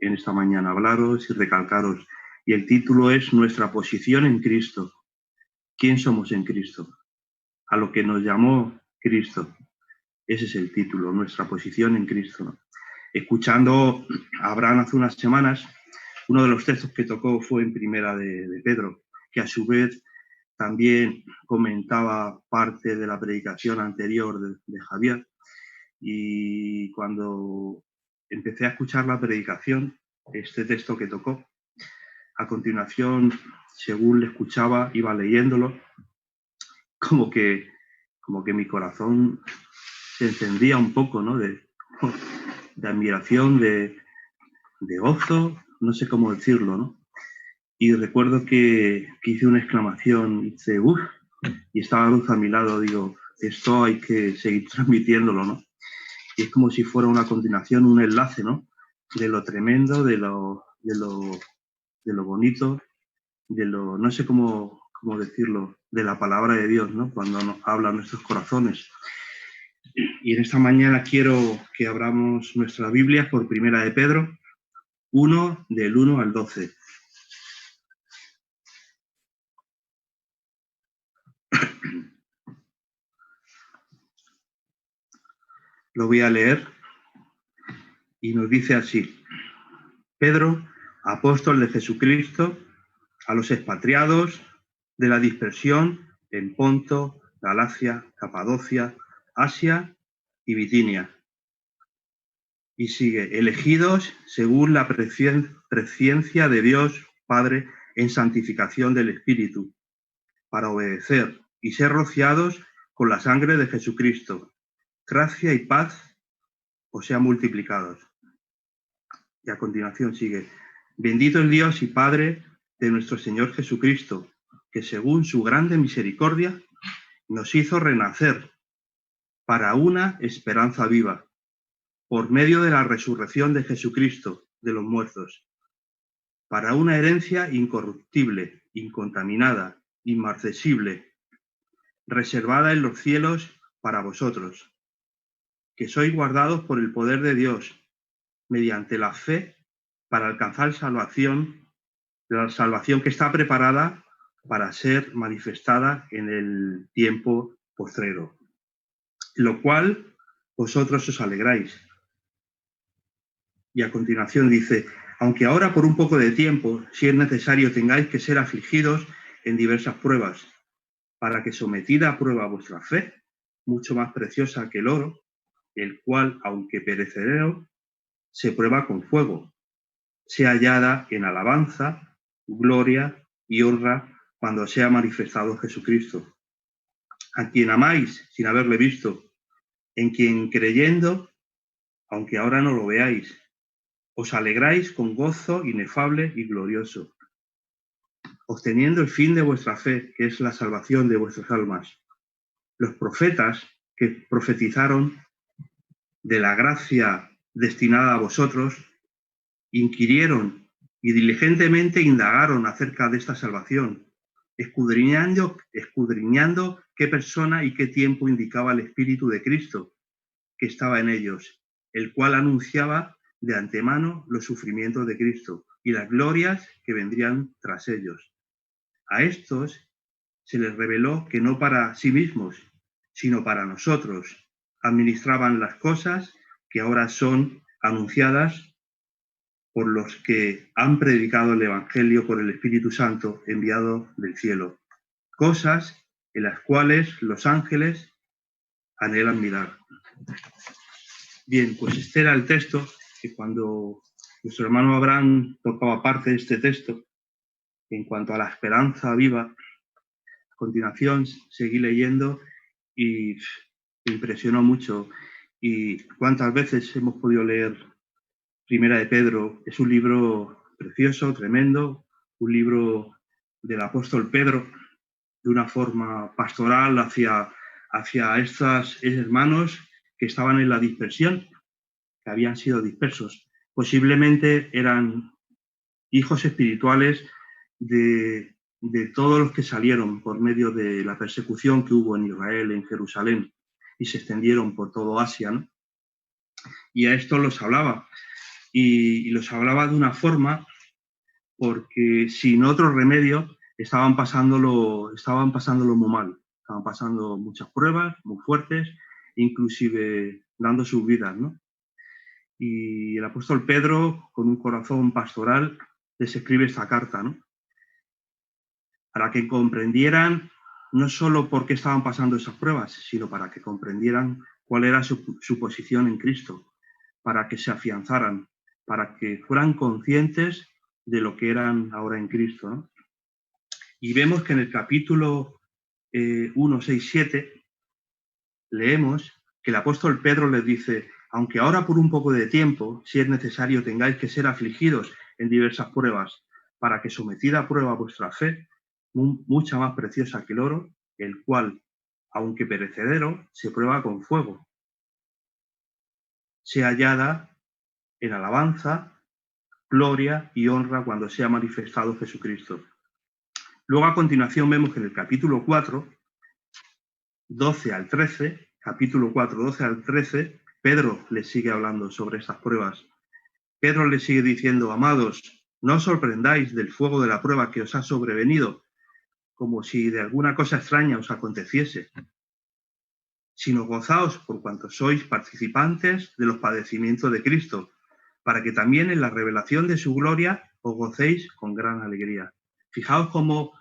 en esta mañana, hablaros y recalcaros. Y el título es Nuestra posición en Cristo. ¿Quién somos en Cristo? A lo que nos llamó Cristo. Ese es el título, Nuestra posición en Cristo, ¿no? Escuchando a Abraham hace unas semanas, uno de los textos que tocó fue en Primera de Pedro, que a su vez también comentaba parte de la predicación anterior de Javier. Y cuando empecé a escuchar la predicación, este texto que tocó, a continuación, según le escuchaba, iba leyéndolo, como que mi corazón se encendía un poco, ¿no? De admiración, de gozo, no sé cómo decirlo, ¿no? Y recuerdo que hice una exclamación, hice ¡uf! Y estaba Luz a mi lado, digo, esto hay que seguir transmitiéndolo, ¿no? Y es como si fuera una continuación, un enlace, ¿no? De lo tremendo, de lo bonito, de lo, no sé cómo decirlo, de la palabra de Dios, ¿no? Cuando nos habla a nuestros corazones. Y en esta mañana quiero que abramos nuestra Biblia por Primera de Pedro 1, del 1 al 12. Lo voy a leer y nos dice así: Pedro, apóstol de Jesucristo, a los expatriados de la dispersión en Ponto, Galacia, Capadocia, Asia y Bitinia. Y sigue, elegidos según la presciencia de Dios Padre en santificación del Espíritu, para obedecer y ser rociados con la sangre de Jesucristo. Gracia y paz os sean multiplicados. Y a continuación sigue, bendito el Dios y Padre de nuestro Señor Jesucristo, que según su grande misericordia nos hizo renacer para una esperanza viva, por medio de la resurrección de Jesucristo de los muertos, para una herencia incorruptible, incontaminada, inmarcesible, reservada en los cielos para vosotros, que sois guardados por el poder de Dios, mediante la fe, para alcanzar la salvación que está preparada para ser manifestada en el tiempo postrero, lo cual vosotros os alegráis. Y a continuación dice, aunque ahora por un poco de tiempo, si es necesario, tengáis que ser afligidos en diversas pruebas, para que sometida a prueba vuestra fe, mucho más preciosa que el oro, el cual, aunque perecedero, se prueba con fuego, sea hallada en alabanza, gloria y honra cuando sea manifestado Jesucristo, a quien amáis sin haberle visto, en quien creyendo, aunque ahora no lo veáis, os alegráis con gozo inefable y glorioso, obteniendo el fin de vuestra fe, que es la salvación de vuestras almas. Los profetas que profetizaron de la gracia destinada a vosotros, inquirieron y diligentemente indagaron acerca de esta salvación, escudriñando qué persona y qué tiempo indicaba el Espíritu de Cristo que estaba en ellos, el cual anunciaba de antemano los sufrimientos de Cristo y las glorias que vendrían tras ellos. A estos se les reveló que no para sí mismos, sino para nosotros, administraban las cosas que ahora son anunciadas por los que han predicado el Evangelio por el Espíritu Santo enviado del cielo, cosas en las cuales los ángeles anhelan mirar. Bien, pues este era el texto que cuando nuestro hermano Abraham tocaba parte de este texto, en cuanto a la esperanza viva, a continuación seguí leyendo y me impresionó mucho. Y cuántas veces hemos podido leer Primera de Pedro. Es un libro precioso, tremendo, un libro del apóstol Pedro, de una forma pastoral hacia estos hermanos que estaban en la dispersión, que habían sido dispersos. Posiblemente eran hijos espirituales de todos los que salieron por medio de la persecución que hubo en Israel, en Jerusalén, y se extendieron por todo Asia, ¿no? Y a esto los hablaba. y los hablaba de una forma porque sin otro remedio estaban pasándolo muy mal. Estaban pasando muchas pruebas muy fuertes, inclusive dando sus vidas, ¿no? Y el apóstol Pedro, con un corazón pastoral, les escribe esta carta, ¿no? Para que comprendieran no solo por qué estaban pasando esas pruebas, sino para que comprendieran cuál era su posición en Cristo, para que se afianzaran, para que fueran conscientes de lo que eran ahora en Cristo, ¿no? Y vemos que en el capítulo 1, 6, 7 leemos que el apóstol Pedro les dice: aunque ahora por un poco de tiempo, si es necesario, tengáis que ser afligidos en diversas pruebas, para que sometida a prueba vuestra fe, mucha más preciosa que el oro, el cual, aunque perecedero, se prueba con fuego, sea hallada en alabanza, gloria y honra cuando sea manifestado Jesucristo. Luego, a continuación, vemos que en el capítulo 4, 12 al 13, capítulo 4, 12 al 13, Pedro le sigue hablando sobre estas pruebas. Pedro le sigue diciendo: amados, no os sorprendáis del fuego de la prueba que os ha sobrevenido, como si de alguna cosa extraña os aconteciese, sino gozaos por cuanto sois participantes de los padecimientos de Cristo, para que también en la revelación de su gloria os gocéis con gran alegría. Fijaos cómo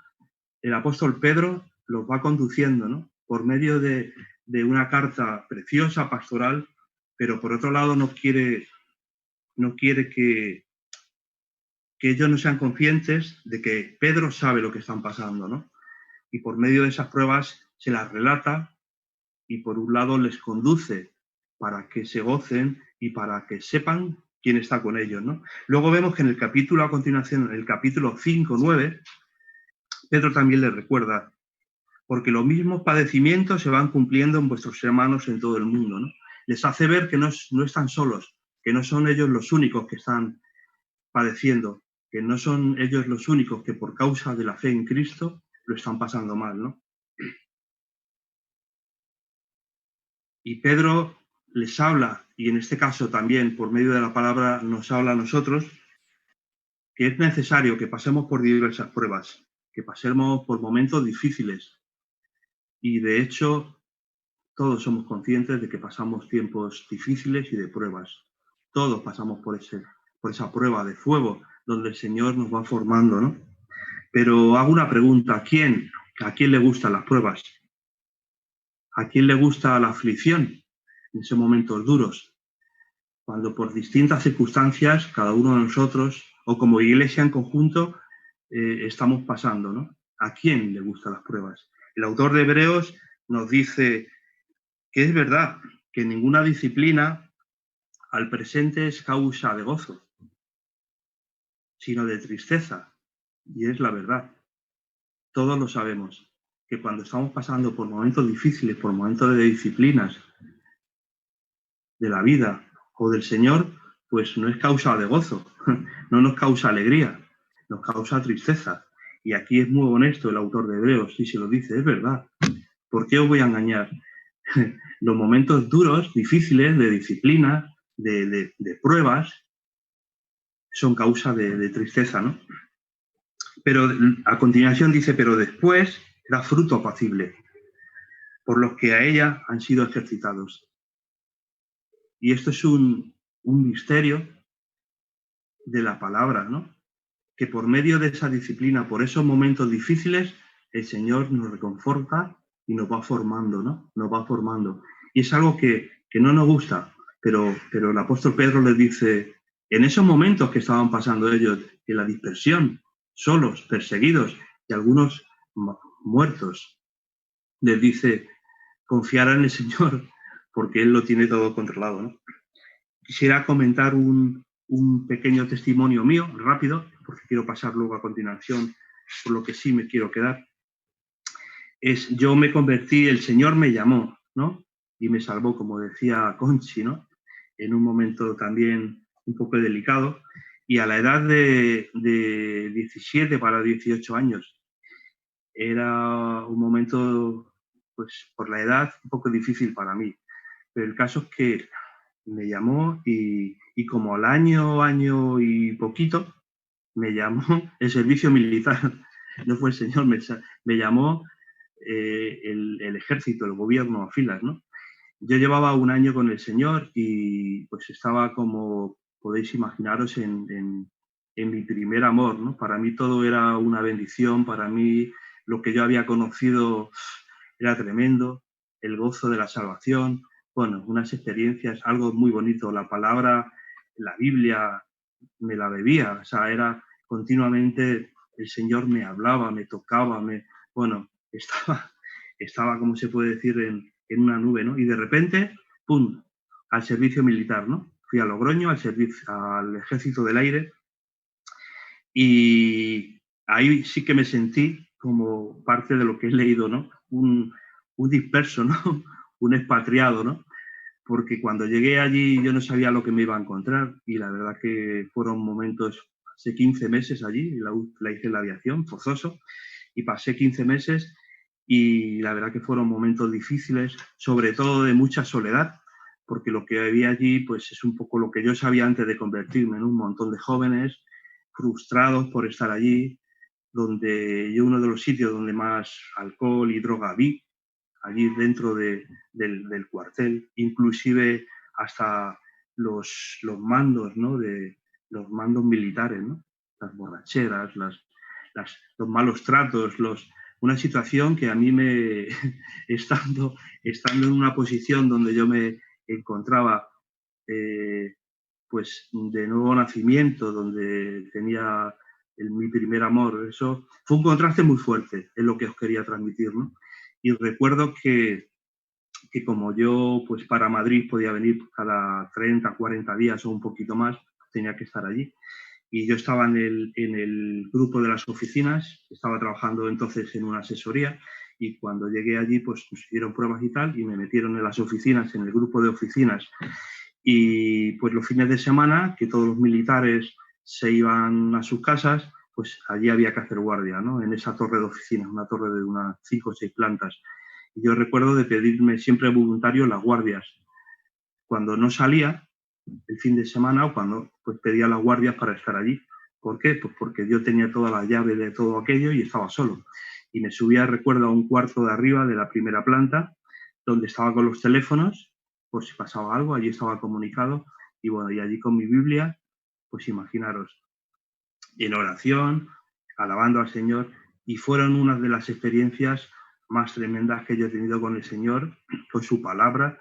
el apóstol Pedro los va conduciendo, ¿no? Por medio de una carta preciosa, pastoral, pero por otro lado no quiere que ellos no sean conscientes de que Pedro sabe lo que están pasando, ¿no? Y por medio de esas pruebas se las relata y por un lado les conduce para que se gocen y para que sepan quién está con ellos, ¿no? Luego vemos que en el capítulo a continuación, en el capítulo 5, 9, Pedro también les recuerda: porque los mismos padecimientos se van cumpliendo en vuestros hermanos en todo el mundo, ¿no? Les hace ver que no están solos, que no son ellos los únicos que están padeciendo, que no son ellos los únicos que por causa de la fe en Cristo lo están pasando mal, ¿no? Y Pedro les habla, y en este caso también por medio de la palabra nos habla a nosotros, que es necesario que pasemos por diversas pruebas, que pasemos por momentos difíciles. Y de hecho, todos somos conscientes de que pasamos tiempos difíciles y de pruebas. Todos pasamos por esa prueba de fuego donde el Señor nos va formando, ¿no? Pero hago una pregunta: ¿a quién le gustan las pruebas? ¿A quién le gusta la aflicción en esos momentos duros? Cuando por distintas circunstancias, cada uno de nosotros, o como iglesia en conjunto, estamos pasando, ¿no? ¿A quién le gustan las pruebas? El autor de Hebreos nos dice que es verdad que ninguna disciplina al presente es causa de gozo, sino de tristeza. Y es la verdad. Todos lo sabemos, que cuando estamos pasando por momentos difíciles, por momentos de disciplinas de la vida o del Señor, pues no es causa de gozo, no nos causa alegría, nos causa tristeza. Y aquí es muy honesto el autor de Hebreos, y se lo dice: es verdad. ¿Por qué os voy a engañar? Los momentos duros, difíciles, de disciplina, de pruebas, son causa de tristeza, ¿no? Pero a continuación dice: pero después da fruto apacible, por los que a ella han sido ejercitados. Y esto es un misterio de la palabra, ¿no? Que por medio de esa disciplina, por esos momentos difíciles, el Señor nos reconforta y nos va formando, ¿no? Nos va formando. Y es algo que no nos gusta, pero el apóstol Pedro les dice: en esos momentos que estaban pasando ellos, en la dispersión, solos, perseguidos y algunos muertos, les dice: confiar en el Señor, porque Él lo tiene todo controlado, ¿no? Quisiera comentar un pequeño testimonio mío, rápido, porque quiero pasar luego a continuación por lo que sí me quiero quedar. Yo me convertí, el Señor me llamó, ¿no? Y me salvó, como decía Conchi, ¿no? En un momento también un poco delicado. Y a la edad de 17 para 18 años, era un momento, pues por la edad, un poco difícil para mí. Pero el caso es que me llamó y y como al año y poquito, me llamó el servicio militar. No fue el Señor, me llamó el ejército, el gobierno a filas, ¿no? Yo llevaba un año con el Señor y pues estaba, como podéis imaginaros, en mi primer amor, ¿no? Para mí todo era una bendición, para mí lo que yo había conocido era tremendo, el gozo de la salvación, bueno, unas experiencias, algo muy bonito, la palabra, la Biblia, me la bebía, o sea, era continuamente, el Señor me hablaba, me tocaba, bueno, estaba, como se puede decir, en una nube, ¿no? Y de repente, ¡pum!, al servicio militar, ¿no? Fui a Logroño, al Ejército del Aire, y ahí sí que me sentí como parte de lo que he leído, ¿no? Un disperso, ¿no? Un expatriado, ¿no? Porque cuando llegué allí yo no sabía lo que me iba a encontrar y la verdad que fueron momentos, pasé 15 meses allí, la hice en la aviación, forzoso, y pasé 15 meses y la verdad que fueron momentos difíciles, sobre todo de mucha soledad, porque lo que había allí pues es un poco lo que yo sabía antes de convertirme, en un montón de jóvenes frustrados por estar allí, donde yo uno de los sitios donde más alcohol y droga vi, allí dentro del cuartel, inclusive hasta los mandos, ¿no? Los mandos militares, ¿no? Las borracheras, los malos tratos, una situación que a mí estando en una posición donde yo me encontraba pues de nuevo nacimiento, donde tenía mi primer amor, eso fue un contraste muy fuerte, es lo que os quería transmitir, ¿no? Y recuerdo que como yo, pues para Madrid podía venir cada 30, 40 días o un poquito más, tenía que estar allí. Y yo estaba en el grupo de las oficinas, estaba trabajando entonces en una asesoría y cuando llegué allí pues nos hicieron pruebas y tal y me metieron en las oficinas, en el grupo de oficinas. Y pues los fines de semana, que todos los militares se iban a sus casas, pues allí había que hacer guardia, ¿no? En esa torre de oficinas, una torre de unas 5 o 6 plantas. Y yo recuerdo de pedirme siempre voluntario las guardias. Cuando no salía el fin de semana o cuando pues pedía las guardias para estar allí. ¿Por qué? Pues porque yo tenía toda la llave de todo aquello y estaba solo. Y me subía, recuerdo, a un cuarto de arriba de la primera planta, donde estaba con los teléfonos, por si pasaba algo, allí estaba comunicado. Y bueno, y allí con mi Biblia, pues imaginaros, en oración, alabando al Señor, y fueron unas de las experiencias más tremendas que yo he tenido con el Señor, con su palabra,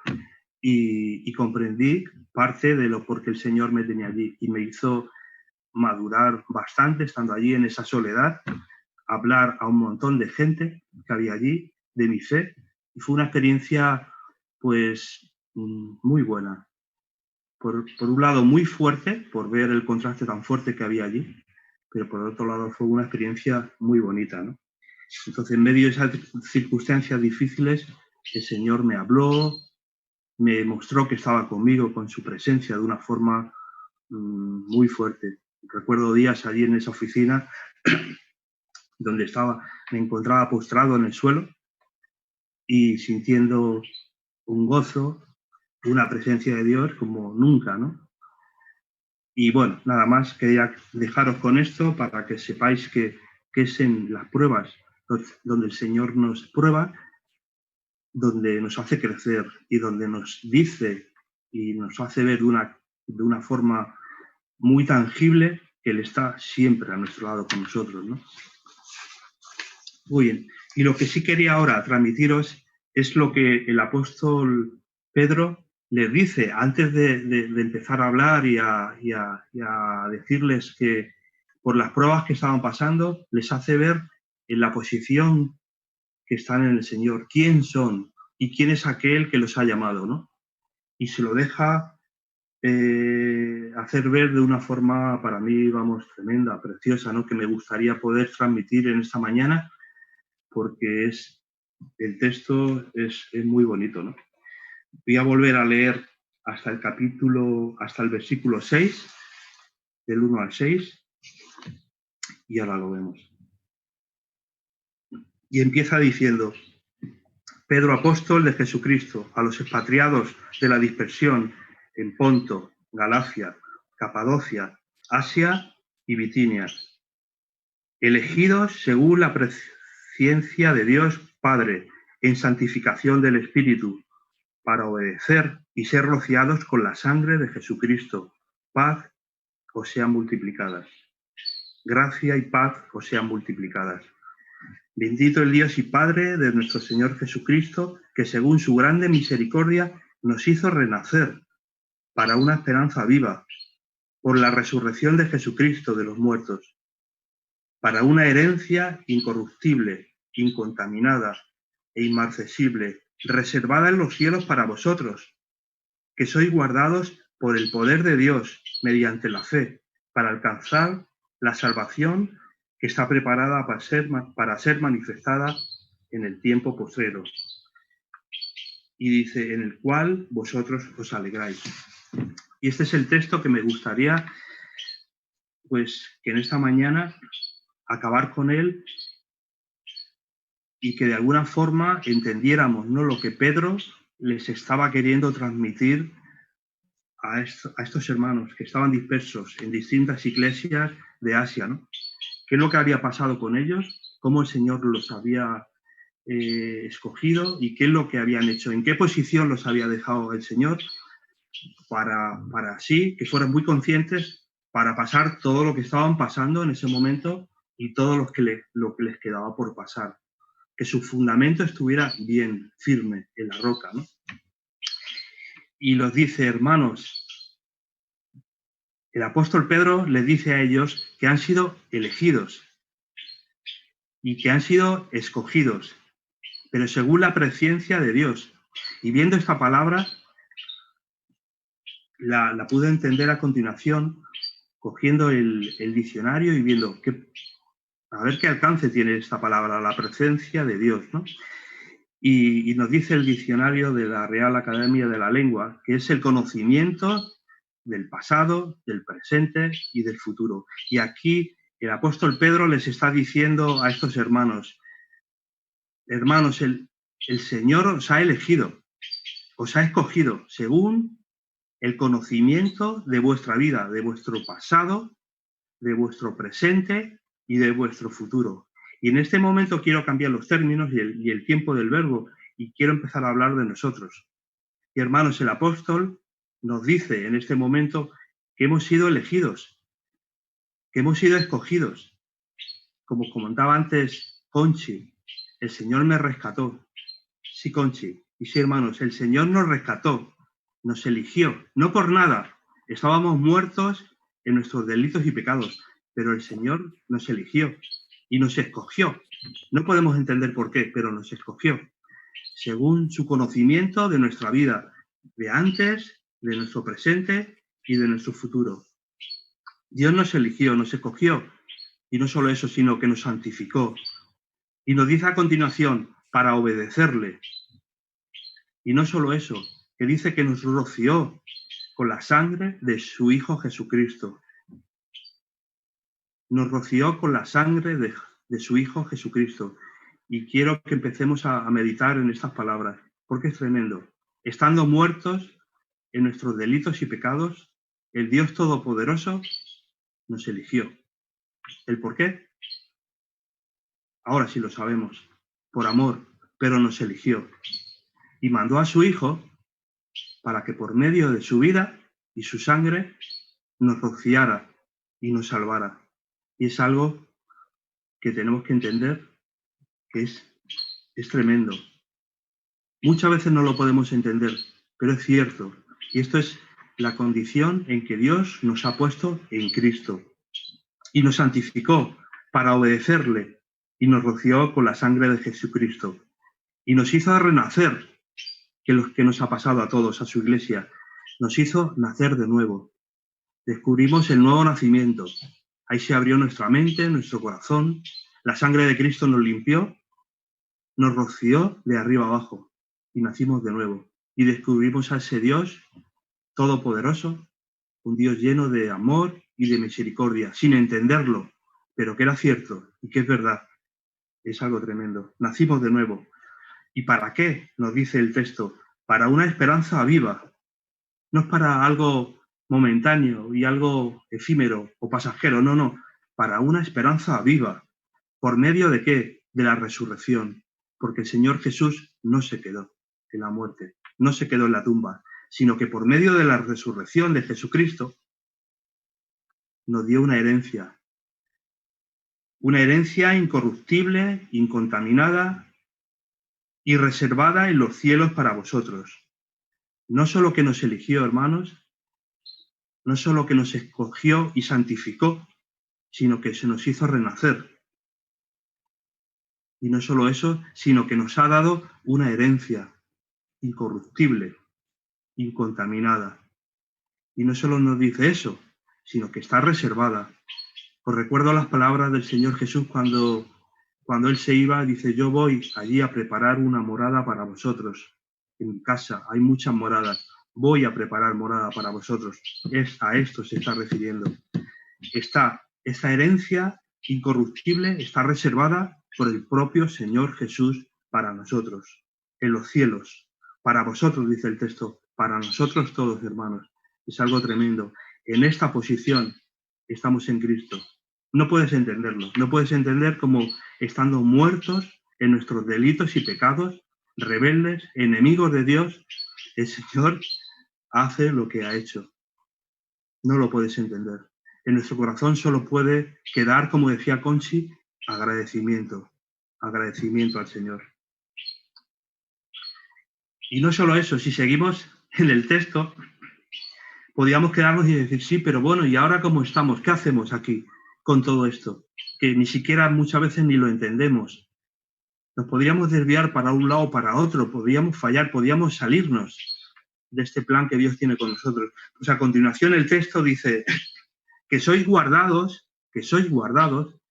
y comprendí parte de lo por qué el Señor me tenía allí y me hizo madurar bastante estando allí en esa soledad, hablar a un montón de gente que había allí, de mi fe, y fue una experiencia pues muy buena. Por un lado muy fuerte, por ver el contraste tan fuerte que había allí, pero por otro lado fue una experiencia muy bonita, ¿no? Entonces, en medio de esas circunstancias difíciles, el Señor me habló, me mostró que estaba conmigo con su presencia de una forma muy fuerte. Recuerdo días allí en esa oficina donde me encontraba postrado en el suelo y sintiendo un gozo, una presencia de Dios como nunca, ¿no? Y bueno, nada más, quería dejaros con esto para que sepáis que es en las pruebas donde el Señor nos prueba, donde nos hace crecer y donde nos dice y nos hace ver de una forma muy tangible que Él está siempre a nuestro lado con nosotros, ¿no? Muy bien. Y lo que sí quería ahora transmitiros es lo que el apóstol Pedro les dice antes de empezar a hablar y a decirles que por las pruebas que estaban pasando, les hace ver en la posición que están en el Señor, quién son y quién es aquel que los ha llamado, ¿no? Y se lo deja hacer ver de una forma para mí, vamos, tremenda, preciosa, ¿no? Que me gustaría poder transmitir en esta mañana porque el texto es muy bonito, ¿no? Voy a volver a leer hasta el versículo 6, del 1 al 6, y ahora lo vemos. Y empieza diciendo: Pedro, apóstol de Jesucristo, a los expatriados de la dispersión en Ponto, Galacia, Capadocia, Asia y Bitinia, elegidos según la presciencia de Dios Padre, en santificación del Espíritu, para obedecer y ser rociados con la sangre de Jesucristo. Paz os sean multiplicadas. Gracia y paz os sean multiplicadas. Bendito el Dios y Padre de nuestro Señor Jesucristo, que según su grande misericordia nos hizo renacer para una esperanza viva, por la resurrección de Jesucristo de los muertos, para una herencia incorruptible, incontaminada e inmarcesible, reservada en los cielos para vosotros, que sois guardados por el poder de Dios mediante la fe, para alcanzar la salvación que está preparada para ser manifestada en el tiempo postrero. Y dice, en el cual vosotros os alegráis. Y este es el texto que me gustaría, pues, que en esta mañana acabar con él y que de alguna forma entendiéramos, ¿no?, lo que Pedro les estaba queriendo transmitir a estos hermanos que estaban dispersos en distintas iglesias de Asia, ¿no? ¿Qué es lo que había pasado con ellos? ¿Cómo el Señor los había escogido? ¿Y qué es lo que habían hecho? ¿En qué posición los había dejado el Señor? Para así que fueran muy conscientes para pasar todo lo que estaban pasando en ese momento y todo lo que les quedaba por pasar. Que su fundamento estuviera bien, firme, en la roca, ¿no? Y los dice, hermanos, el apóstol Pedro les dice a ellos que han sido elegidos y que han sido escogidos, pero según la presciencia de Dios. Y viendo esta palabra, la pude entender a continuación, cogiendo el diccionario y viendo a ver qué alcance tiene esta palabra, la presencia de Dios, ¿no? Y nos dice el diccionario de la Real Academia de la Lengua, que es el conocimiento del pasado, del presente y del futuro. Y aquí el apóstol Pedro les está diciendo a estos hermanos, hermanos, el Señor os ha elegido, os ha escogido según el conocimiento de vuestra vida, de vuestro pasado, de vuestro presente y de vuestro futuro. Y en este momento quiero cambiar los términos y el tiempo del verbo y quiero empezar a hablar de nosotros. Y hermanos, el apóstol nos dice en este momento que hemos sido elegidos, que hemos sido escogidos. Como comentaba antes Conchi, el Señor me rescató. Sí, Conchi, y sí, hermanos, el Señor nos rescató, nos eligió, no por nada. Estábamos muertos en nuestros delitos y pecados, pero el Señor nos eligió y nos escogió. No podemos entender por qué, pero nos escogió, según su conocimiento de nuestra vida, de antes, de nuestro presente y de nuestro futuro. Dios nos eligió, nos escogió, y no solo eso, sino que nos santificó. Y nos dice a continuación, para obedecerle. Y no solo eso, que dice que nos roció con la sangre de su Hijo Jesucristo. Nos roció con la sangre de su Hijo Jesucristo. Y quiero que empecemos a meditar en estas palabras, porque es tremendo. Estando muertos en nuestros delitos y pecados, el Dios Todopoderoso nos eligió. ¿El por qué? Ahora sí lo sabemos. Por amor, pero nos eligió. Y mandó a su Hijo para que por medio de su vida y su sangre nos rociara y nos salvara. Y es algo que tenemos que entender que es tremendo. Muchas veces no lo podemos entender, pero es cierto. Y esto es la condición en que Dios nos ha puesto en Cristo. Y nos santificó para obedecerle y nos roció con la sangre de Jesucristo. Y nos hizo renacer, que lo que nos ha pasado a todos, a su iglesia. Nos hizo nacer de nuevo. Descubrimos el nuevo nacimiento. Ahí se abrió nuestra mente, nuestro corazón. La sangre de Cristo nos limpió, nos roció de arriba abajo y nacimos de nuevo. Y descubrimos a ese Dios todopoderoso, un Dios lleno de amor y de misericordia, sin entenderlo, pero que era cierto y que es verdad. Es algo tremendo. Nacimos de nuevo. ¿Y para qué? Nos dice el texto. Para una esperanza viva. No es para algo momentáneo y algo efímero o pasajero, no, para una esperanza viva. ¿Por medio de qué? De la resurrección. Porque el Señor Jesús no se quedó en la muerte, no se quedó en la tumba, sino que por medio de la resurrección de Jesucristo nos dio una herencia incorruptible, incontaminada y reservada en los cielos para vosotros. No solo que nos eligió, hermanos, no solo que nos escogió y santificó, sino que se nos hizo renacer. Y no solo eso, sino que nos ha dado una herencia incorruptible, incontaminada. Y no solo nos dice eso, sino que está reservada. Os recuerdo las palabras del Señor Jesús cuando Él se iba, dice, yo voy allí a preparar una morada para vosotros. En mi casa hay muchas moradas. Voy a preparar morada para vosotros. A esto se está refiriendo. Esta herencia incorruptible está reservada por el propio Señor Jesús para nosotros, en los cielos. Para vosotros, dice el texto, para nosotros todos, hermanos. Es algo tremendo. En esta posición estamos en Cristo. No puedes entenderlo. No puedes entender cómo estando muertos en nuestros delitos y pecados, rebeldes, enemigos de Dios, el Señor hace lo que ha hecho. No lo puedes entender. En nuestro corazón solo puede quedar, como decía Conchi, agradecimiento al Señor. Y no solo eso, si seguimos en el texto, podríamos quedarnos y decir, sí, pero bueno, ¿y ahora cómo estamos? ¿Qué hacemos aquí con todo esto? Que ni siquiera muchas veces ni lo entendemos. Nos podríamos desviar para un lado o para otro, podríamos fallar, podríamos salirnos de este plan que Dios tiene con nosotros. Pues a continuación el texto dice que sois guardados,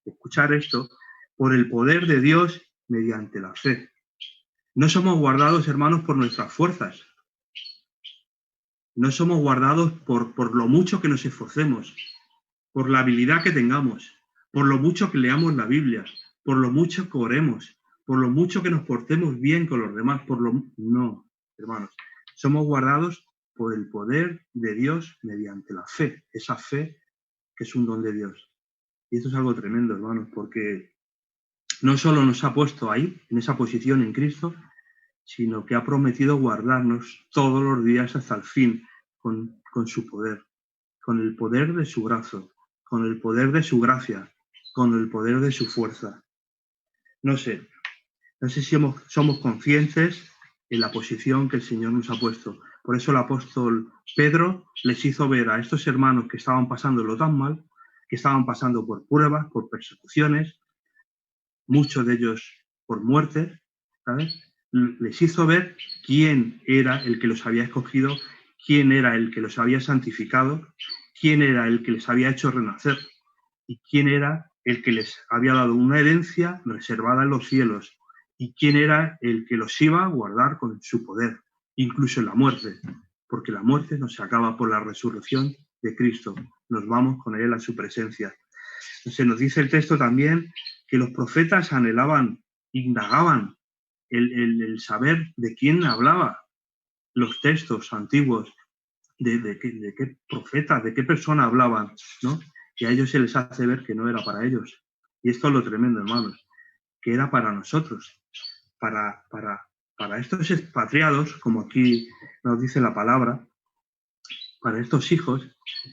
escuchar esto, por el poder de Dios mediante la fe. No somos guardados, hermanos, por nuestras fuerzas. No somos guardados por lo mucho que nos esforcemos, por la habilidad que tengamos, por lo mucho que leamos la Biblia, por lo mucho que oremos, por lo mucho que nos portemos bien con los demás, No, hermanos. Somos guardados por el poder de Dios mediante la fe. Esa fe que es un don de Dios. Y esto es algo tremendo, hermanos, porque no solo nos ha puesto ahí, en esa posición en Cristo, sino que ha prometido guardarnos todos los días hasta el fin con su poder, con el poder de su brazo, con el poder de su gracia, con el poder de su fuerza. No sé si somos conscientes en la posición que el Señor nos ha puesto. Por eso el apóstol Pedro les hizo ver a estos hermanos que estaban pasándolo tan mal, que estaban pasando por pruebas, por persecuciones, muchos de ellos por muerte, ¿sabes? Les hizo ver quién era el que los había escogido, quién era el que los había santificado, quién era el que les había hecho renacer y quién era el que les había dado una herencia reservada en los cielos y quién era el que los iba a guardar con su poder, incluso en la muerte, porque la muerte no se acaba por la resurrección de Cristo, nos vamos con él a su presencia. Se nos dice el texto también que los profetas anhelaban, indagaban el saber de quién hablaba los textos antiguos, de qué profeta, de qué persona hablaban, ¿no? Y a ellos se les hace ver que no era para ellos. Y esto es lo tremendo, hermanos, que era para nosotros, para estos expatriados, como aquí nos dice la palabra, para estos hijos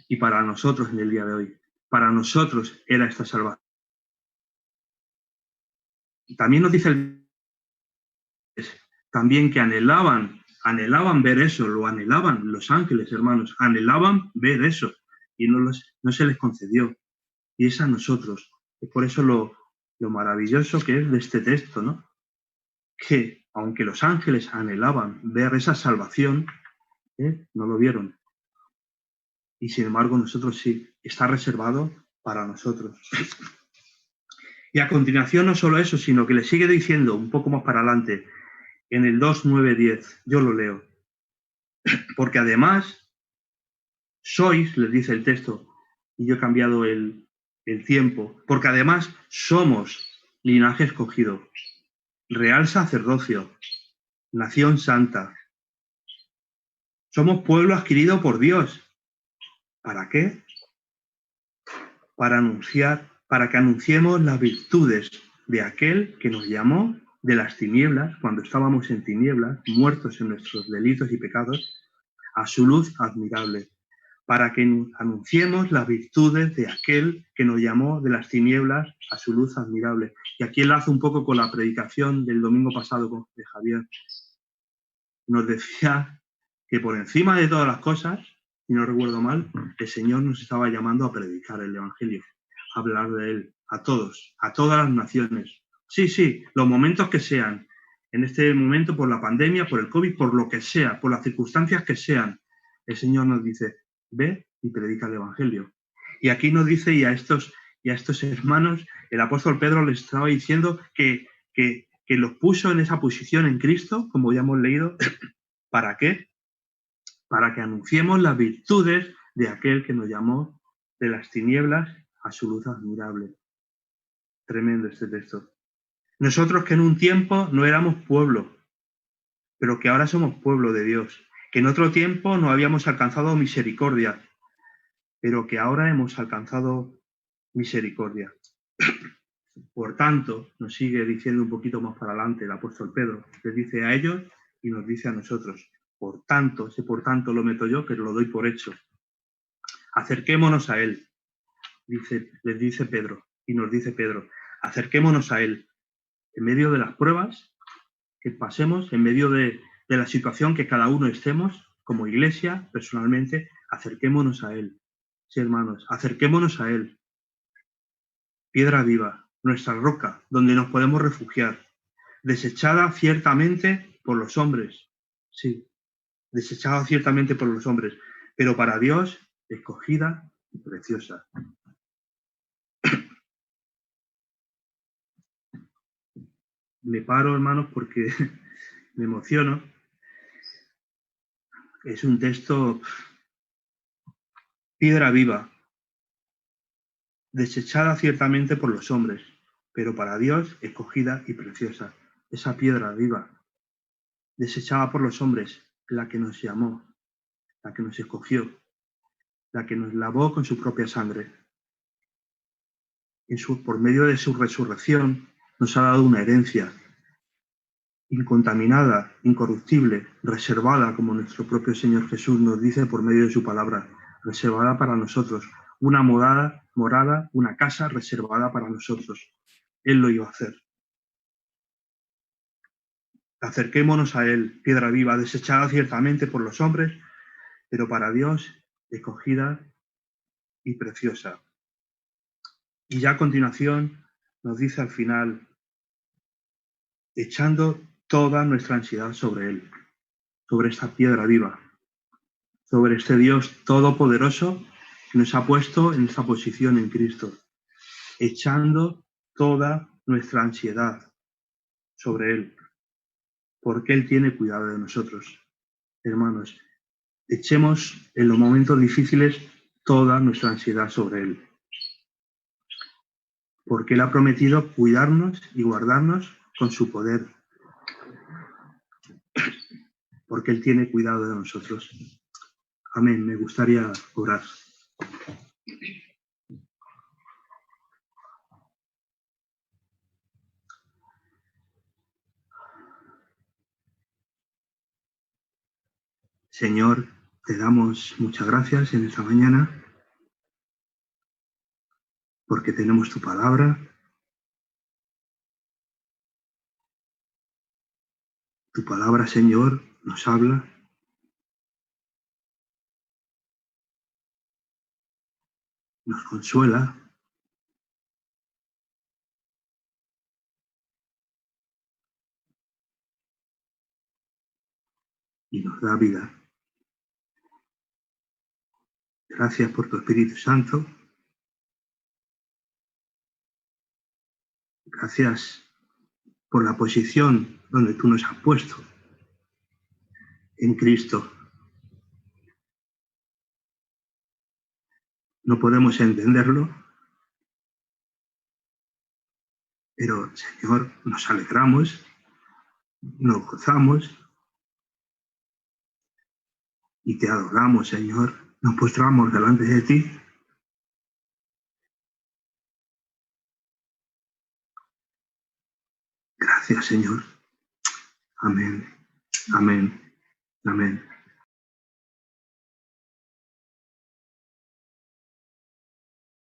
y para nosotros en el día de hoy. Para nosotros era esta salvación. También nos dice también que anhelaban ver eso, lo anhelaban los ángeles, hermanos, anhelaban ver eso y no se les concedió. Y es a nosotros. Es por eso lo maravilloso que es de este texto, ¿no? Que aunque los ángeles anhelaban ver esa salvación, no lo vieron. Y sin embargo nosotros sí, está reservado para nosotros. Y a continuación no solo eso, sino que le sigue diciendo un poco más para adelante, en el 2, 9, 10, yo lo leo. Porque además sois, les dice el texto, y yo he cambiado el tiempo, porque además somos linaje escogido, real sacerdocio, nación santa. Somos pueblo adquirido por Dios, ¿Para qué? Para que anunciemos las virtudes de aquel que nos llamó de las tinieblas, cuando estábamos en tinieblas, muertos en nuestros delitos y pecados, a su luz admirable, para que anunciemos las virtudes de aquel que nos llamó de las tinieblas a su luz admirable. Y aquí enlazo un poco con la predicación del domingo pasado de Javier. Nos decía que por encima de todas las cosas, si no recuerdo mal, el Señor nos estaba llamando a predicar el Evangelio, a hablar de Él, a todos, a todas las naciones. Sí, los momentos que sean, en este momento por la pandemia, por el COVID, por lo que sea, por las circunstancias que sean, el Señor nos dice, ve y predica el Evangelio. Y aquí nos dice, y a estos hermanos, el apóstol Pedro les estaba diciendo que los puso en esa posición en Cristo, como ya hemos leído. ¿Para qué? Para que anunciemos las virtudes de aquel que nos llamó de las tinieblas a su luz admirable. Tremendo este texto. Nosotros que en un tiempo no éramos pueblo, pero que ahora somos pueblo de Dios, que en otro tiempo no habíamos alcanzado misericordia, pero que ahora hemos alcanzado misericordia. Por tanto, nos sigue diciendo un poquito más para adelante el apóstol Pedro, les dice a ellos y nos dice a nosotros. Por tanto, ese por tanto lo meto yo, pero lo doy por hecho. Acerquémonos a Él, les dice Pedro, y nos dice Pedro, acerquémonos a Él, en medio de las pruebas que pasemos, en medio de la situación que cada uno estemos, como iglesia, personalmente, acerquémonos a Él. Sí, hermanos, acerquémonos a Él. Piedra viva, nuestra roca, donde nos podemos refugiar, desechada ciertamente por los hombres, sí, desechada ciertamente por los hombres, pero para Dios escogida y preciosa. Me paro, hermanos, porque me emociono. Es un texto, piedra viva, desechada ciertamente por los hombres, pero para Dios escogida y preciosa. Esa piedra viva, desechada por los hombres, la que nos llamó, la que nos escogió, la que nos lavó con su propia sangre. Por medio de su resurrección nos ha dado una herencia incontaminada, incorruptible, reservada, como nuestro propio Señor Jesús nos dice por medio de su palabra, reservada para nosotros, una morada, una casa reservada para nosotros. Él lo iba a hacer. Acerquémonos a Él, piedra viva, desechada ciertamente por los hombres, pero para Dios escogida y preciosa. Y ya a continuación nos dice al final, echando toda nuestra ansiedad sobre Él, sobre esta piedra viva, sobre este Dios todopoderoso que nos ha puesto en esta posición en Cristo, echando toda nuestra ansiedad sobre Él, porque Él tiene cuidado de nosotros. Hermanos, echemos en los momentos difíciles toda nuestra ansiedad sobre Él, porque Él ha prometido cuidarnos y guardarnos con su poder, porque Él tiene cuidado de nosotros. Amén. Me gustaría orar. Señor, te damos muchas gracias en esta mañana porque tenemos tu palabra. Tu palabra, Señor, nos habla. Nos consuela. Y nos da vida. Gracias por tu Espíritu Santo. Gracias por la posición donde tú nos has puesto en Cristo. No podemos entenderlo, pero, Señor, nos alegramos, nos gozamos y te adoramos, Señor. nos postramos delante de ti. Gracias, Señor. Amén. Amén. Amén.